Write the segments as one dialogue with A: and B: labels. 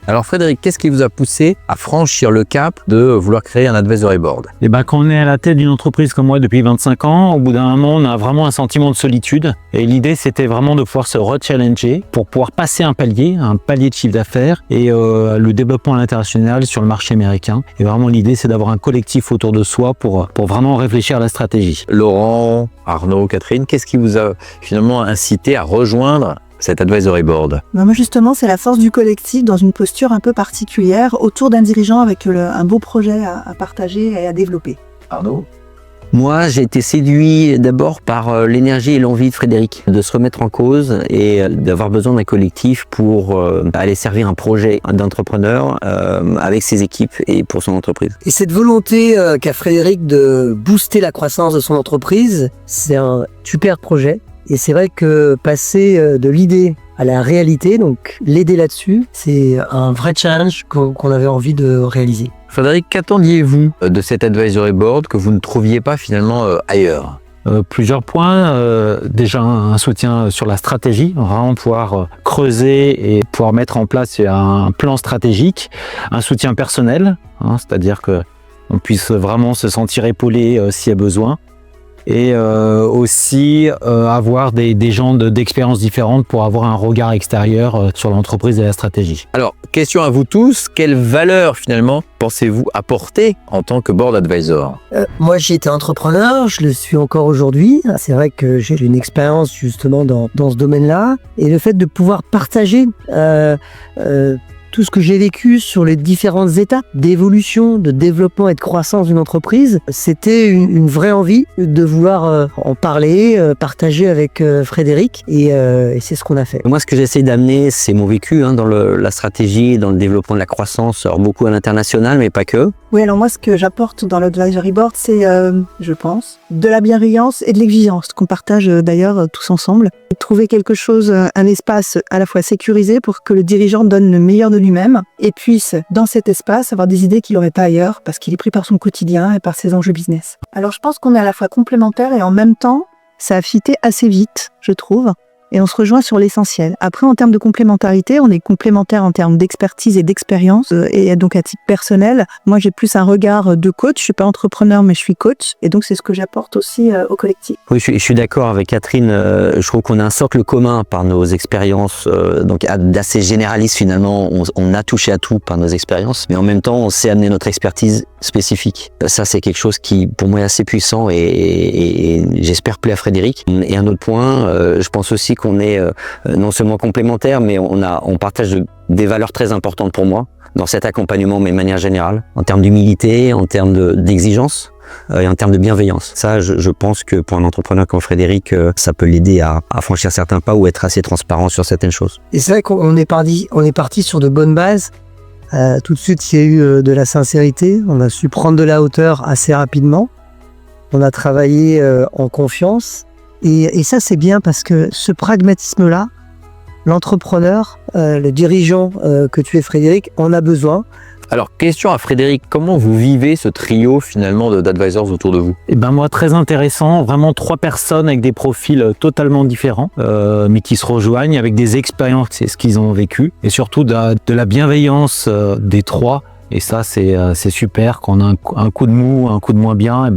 A: Alors Frédéric, qu'est-ce qui vous a poussé à franchir le cap de vouloir créer un advisory board?
B: Et quand on est à la tête d'une entreprise comme moi depuis 25 ans, au bout d'un moment, on a vraiment un sentiment de solitude. Et l'idée, c'était vraiment de pouvoir se re-challenger pour pouvoir passer un palier de chiffre d'affaires et le développement à l'international sur le marché américain. Et vraiment, l'idée, c'est d'avoir un collectif autour de soi pour vraiment réfléchir à la stratégie.
A: Laurent, Arnaud, Catherine, qu'est-ce qui vous a finalement incité à rejoindre cet advisory board?
C: Moi justement, c'est la force du collectif dans une posture un peu particulière autour d'un dirigeant avec un beau projet à partager et à développer.
A: Arnaud?
D: Moi, j'ai été séduit d'abord par l'énergie et l'envie de Frédéric de se remettre en cause et d'avoir besoin d'un collectif pour aller servir un projet d'entrepreneur avec ses équipes et pour son entreprise.
E: Et cette volonté qu'a Frédéric de booster la croissance de son entreprise, c'est un super projet. Et c'est vrai que passer de l'idée à la réalité, donc l'aider là-dessus, c'est un vrai challenge qu'on avait envie de réaliser.
A: Frédéric, qu'attendiez-vous de cet advisory board que vous ne trouviez pas finalement ailleurs?
B: Plusieurs points. Déjà un soutien sur la stratégie, vraiment pouvoir creuser et pouvoir mettre en place un plan stratégique, un soutien personnel, c'est-à-dire qu'on puisse vraiment se sentir épaulé s'il y a besoin. Et aussi avoir des gens d'expériences différentes pour avoir un regard extérieur sur l'entreprise et la stratégie.
A: Alors, question à vous tous, quelle valeur finalement pensez-vous apporter en tant que board advisor?
E: Moi, j'ai été entrepreneur, je le suis encore aujourd'hui. C'est vrai que j'ai une expérience justement dans ce domaine-là. Et le fait de pouvoir partager tout ce que j'ai vécu sur les différentes étapes d'évolution, de développement et de croissance d'une entreprise, c'était une vraie envie de vouloir en parler, partager avec Frédéric et c'est ce qu'on a fait.
D: Moi, ce que j'essaie d'amener, c'est mon vécu dans la stratégie, dans le développement de la croissance, alors beaucoup à l'international, mais pas que.
C: Oui, alors moi, ce que j'apporte dans l'advisory board, c'est, je pense, de la bienveillance et de l'exigence, qu'on partage d'ailleurs tous ensemble. Trouver quelque chose, un espace à la fois sécurisé pour que le dirigeant donne le meilleur de lui-même et puisse, dans cet espace, avoir des idées qu'il n'aurait pas ailleurs parce qu'il est pris par son quotidien et par ses enjeux business. Alors je pense qu'on est à la fois complémentaires et en même temps, ça a fité assez vite, je trouve. Et on se rejoint sur l'essentiel. Après, en termes de complémentarité, on est complémentaires en termes d'expertise et d'expérience. Et donc, à titre personnel, moi, j'ai plus un regard de coach. Je suis pas entrepreneur, mais je suis coach. Et donc, c'est ce que j'apporte aussi au collectif.
D: Oui, je suis d'accord avec Catherine. Je trouve qu'on a un socle commun par nos expériences, donc d'assez généraliste finalement. On a touché à tout par nos expériences, mais en même temps, on sait amener notre expertise spécifique. Ça, c'est quelque chose qui, pour moi, est assez puissant et j'espère plaît à Frédéric. Et un autre point, je pense aussi qu'on est non seulement complémentaires, mais on partage des valeurs très importantes pour moi dans cet accompagnement, mais de manière générale, en termes d'humilité, en termes d'exigence et en termes de bienveillance. Ça, je pense que pour un entrepreneur comme Frédéric, ça peut l'aider à franchir certains pas ou être assez transparent sur certaines choses.
E: Et c'est vrai qu'on est parti sur de bonnes bases. Tout de suite, il y a eu de la sincérité. On a su prendre de la hauteur assez rapidement. On a travaillé en confiance. Et ça, c'est bien parce que ce pragmatisme-là, l'entrepreneur, le dirigeant que tu es, Frédéric, en a besoin.
A: Alors, question à Frédéric, comment vous vivez ce trio finalement d'advisors autour de vous?
B: Moi, très intéressant, vraiment 3 personnes avec des profils totalement différents, mais qui se rejoignent avec des expériences, c'est ce qu'ils ont vécu, et surtout de la bienveillance des 3. Et ça, c'est super. Quand on a un coup de mou, un coup de moins bien,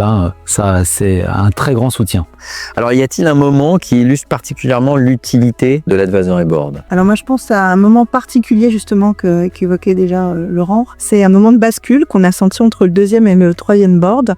B: ça, c'est un très grand soutien.
A: Alors, y a-t-il un moment qui illustre particulièrement l'utilité de l'advisory board?
C: Alors moi, je pense à un moment particulier justement qu'évoquait déjà Laurent. C'est un moment de bascule qu'on a senti entre le 2e et le 3e board,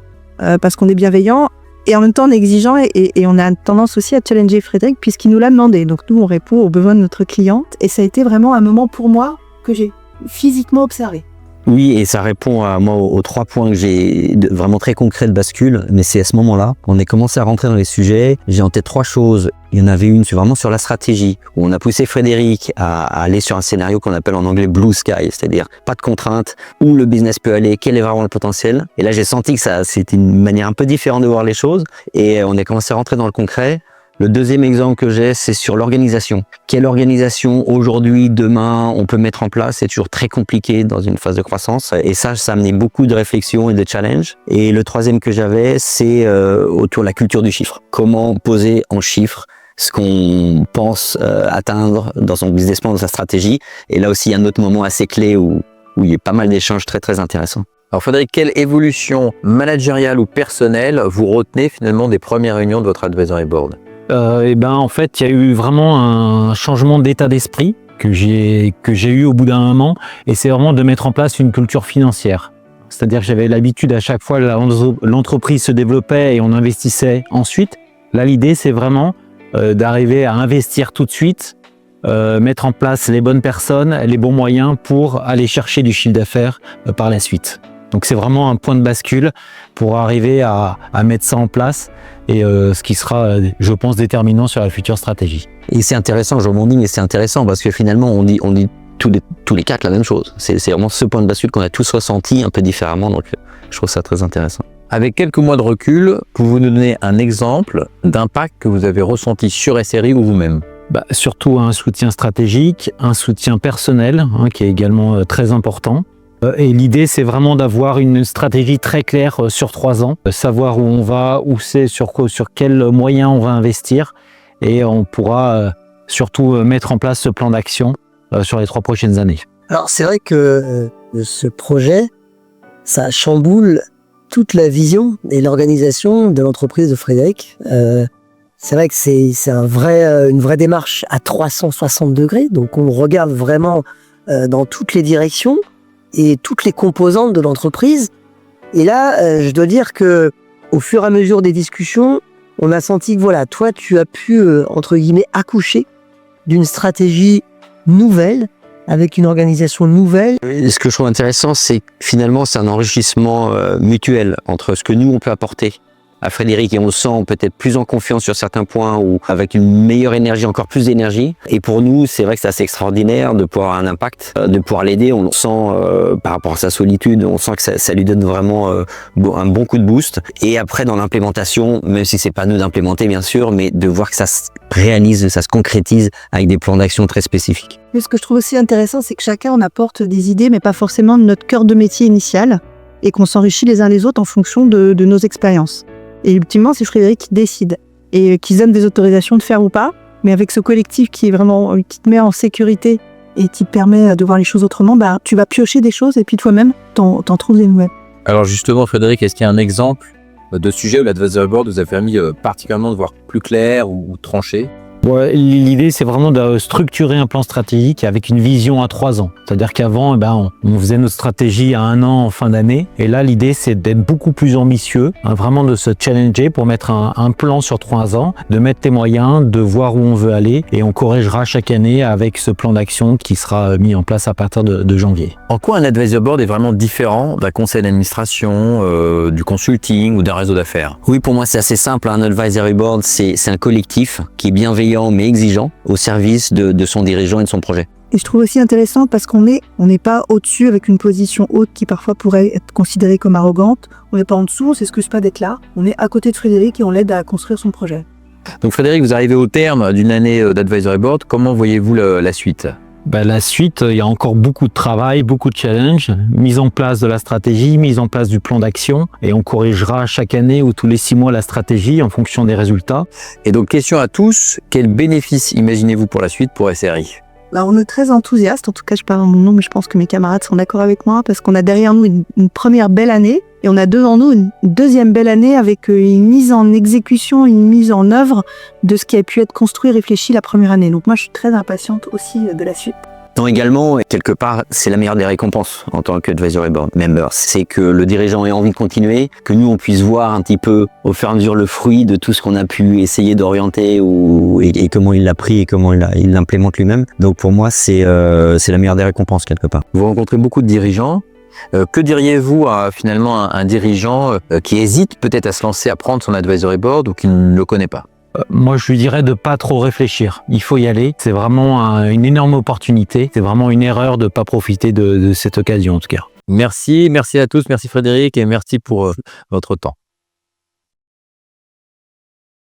C: parce qu'on est bienveillant et en même temps on est exigeant et on a tendance aussi à challenger Frédéric puisqu'il nous l'a demandé. Donc nous, on répond aux besoins de notre cliente et ça a été vraiment un moment pour moi que j'ai physiquement observé.
D: Oui, et ça répond à moi aux 3 points que j'ai vraiment très concrets de bascule, mais c'est à ce moment-là qu'on a commencé à rentrer dans les sujets. J'ai en tête 3 choses. Il y en avait une, c'est vraiment sur la stratégie, où on a poussé Frédéric à aller sur un scénario qu'on appelle en anglais blue sky, c'est-à-dire pas de contraintes, où le business peut aller, quel est vraiment le potentiel. Et là, j'ai senti que c'était une manière un peu différente de voir les choses, et on a commencé à rentrer dans le concret. Le 2e exemple que j'ai, c'est sur l'organisation. Quelle organisation aujourd'hui, demain, on peut mettre en place? C'est toujours très compliqué dans une phase de croissance. Et ça a amené beaucoup de réflexions et de challenges. Et le 3e que j'avais, c'est autour de la culture du chiffre. Comment poser en chiffres ce qu'on pense atteindre dans son business plan, dans sa stratégie. Et là aussi, il y a un autre moment assez clé où il y a pas mal d'échanges très très intéressants.
A: Alors Frédéric, quelle évolution managériale ou personnelle vous retenez finalement des premières réunions de votre advisory board?
B: En fait, il y a eu vraiment un changement d'état d'esprit que j'ai eu au bout d'un moment, et c'est vraiment de mettre en place une culture financière. C'est-à-dire que j'avais l'habitude à chaque fois, l'entreprise se développait et on investissait ensuite. Là, l'idée, c'est vraiment d'arriver à investir tout de suite, mettre en place les bonnes personnes, les bons moyens pour aller chercher du chiffre d'affaires par la suite. Donc c'est vraiment un point de bascule pour arriver à mettre ça en place, et ce qui sera, je pense, déterminant sur la future stratégie.
D: Et c'est intéressant, je rebondis, mais c'est intéressant parce que finalement, on dit tous les quatre la même chose. C'est vraiment ce point de bascule qu'on a tous ressenti un peu différemment, donc je trouve ça très intéressant.
A: Avec quelques mois de recul, pouvez-vous nous donner un exemple d'impact que vous avez ressenti sur SRI ou vous-même?
B: Surtout un soutien stratégique, un soutien personnel, qui est également très important. Et l'idée, c'est vraiment d'avoir une stratégie très claire sur 3 ans, savoir où on va, où c'est, sur quels moyens on va investir, et on pourra surtout mettre en place ce plan d'action sur les 3 prochaines années.
E: Alors c'est vrai que ce projet, ça chamboule toute la vision et l'organisation de l'entreprise de Frédéric. C'est vrai que c'est une vraie démarche à 360 degrés, donc on regarde vraiment dans toutes les directions et toutes les composantes de l'entreprise. Et là, je dois dire que au fur et à mesure des discussions, on a senti que voilà, toi, tu as pu, entre guillemets, accoucher d'une stratégie nouvelle, avec une organisation nouvelle.
D: Ce que je trouve intéressant, c'est que finalement, c'est un enrichissement mutuel entre ce que nous, on peut apporter à Frédéric, et on se sent peut-être plus en confiance sur certains points, ou avec une meilleure énergie, encore plus d'énergie. Et pour nous, c'est vrai que c'est assez extraordinaire de pouvoir avoir un impact, de pouvoir l'aider. On le sent par rapport à sa solitude, on sent que ça lui donne vraiment un bon coup de boost. Et après, dans l'implémentation, même si c'est pas nous d'implémenter bien sûr, mais de voir que ça se réalise, ça se concrétise avec des plans d'action très spécifiques.
C: Mais ce que je trouve aussi intéressant, c'est que chacun on apporte des idées, mais pas forcément de notre cœur de métier initial, et qu'on s'enrichit les uns les autres en fonction de nos expériences. Et ultimement, c'est Frédéric qui décide et qui donne des autorisations de faire ou pas. Mais avec ce collectif qui te met en sécurité et qui te permet de voir les choses autrement, tu vas piocher des choses et puis toi-même, t'en trouves des nouvelles.
A: Alors justement, Frédéric, est-ce qu'il y a un exemple de sujet où l'advisory board vous a permis particulièrement de voir plus clair ou tranché?
B: Ouais, l'idée, c'est vraiment de structurer un plan stratégique avec une vision à 3 ans. C'est-à-dire qu'avant, on faisait notre stratégie à 1 an en fin d'année. Et là, l'idée, c'est d'être beaucoup plus ambitieux, vraiment de se challenger pour mettre un plan sur 3 ans, de mettre tes moyens, de voir où on veut aller. Et on corrigera chaque année avec ce plan d'action qui sera mis en place à partir de janvier.
A: En quoi un advisory board est vraiment différent d'un conseil d'administration, du consulting ou d'un réseau d'affaires?
D: Oui, pour moi, c'est assez simple. Un advisory board, c'est un collectif qui est bienveillant mais exigeant au service de son dirigeant et de son projet.
C: Et je trouve aussi intéressant parce qu'on n'est pas au-dessus avec une position haute qui parfois pourrait être considérée comme arrogante. On n'est pas en dessous, on ne s'excuse pas d'être là. On est à côté de Frédéric et on l'aide à construire son projet.
A: Donc Frédéric, vous arrivez au terme d'une année d'advisory board. Comment voyez-vous la suite?
B: La suite, il y a encore beaucoup de travail, beaucoup de challenges, mise en place de la stratégie, mise en place du plan d'action, et on corrigera chaque année ou tous les 6 mois la stratégie en fonction des résultats.
A: Et donc question à tous, quel bénéfice imaginez-vous pour la suite pour SRI?
C: On est très enthousiaste, en tout cas je parle en mon nom, mais je pense que mes camarades sont d'accord avec moi, parce qu'on a derrière nous une première belle année, et on a devant nous une deuxième belle année avec une mise en exécution, une mise en œuvre de ce qui a pu être construit, réfléchi la première année. Donc moi je suis très impatiente aussi de la suite.
D: Non, également, quelque part, c'est la meilleure des récompenses en tant qu'advisory board member. C'est que le dirigeant ait envie de continuer, que nous, on puisse voir un petit peu au fur et à mesure le fruit de tout ce qu'on a pu essayer d'orienter et comment il l'a pris et comment il l'implémente lui-même. Donc pour moi, c'est la meilleure des récompenses quelque part.
A: Vous rencontrez beaucoup de dirigeants. Que diriez-vous à finalement un dirigeant qui hésite peut-être à se lancer à prendre son advisory board ou qui ne le connaît pas?
B: Moi, je lui dirais de pas trop réfléchir. Il faut y aller. C'est vraiment une énorme opportunité. C'est vraiment une erreur de pas profiter de cette occasion, en tout cas.
A: Merci à tous. Merci Frédéric et merci pour votre temps.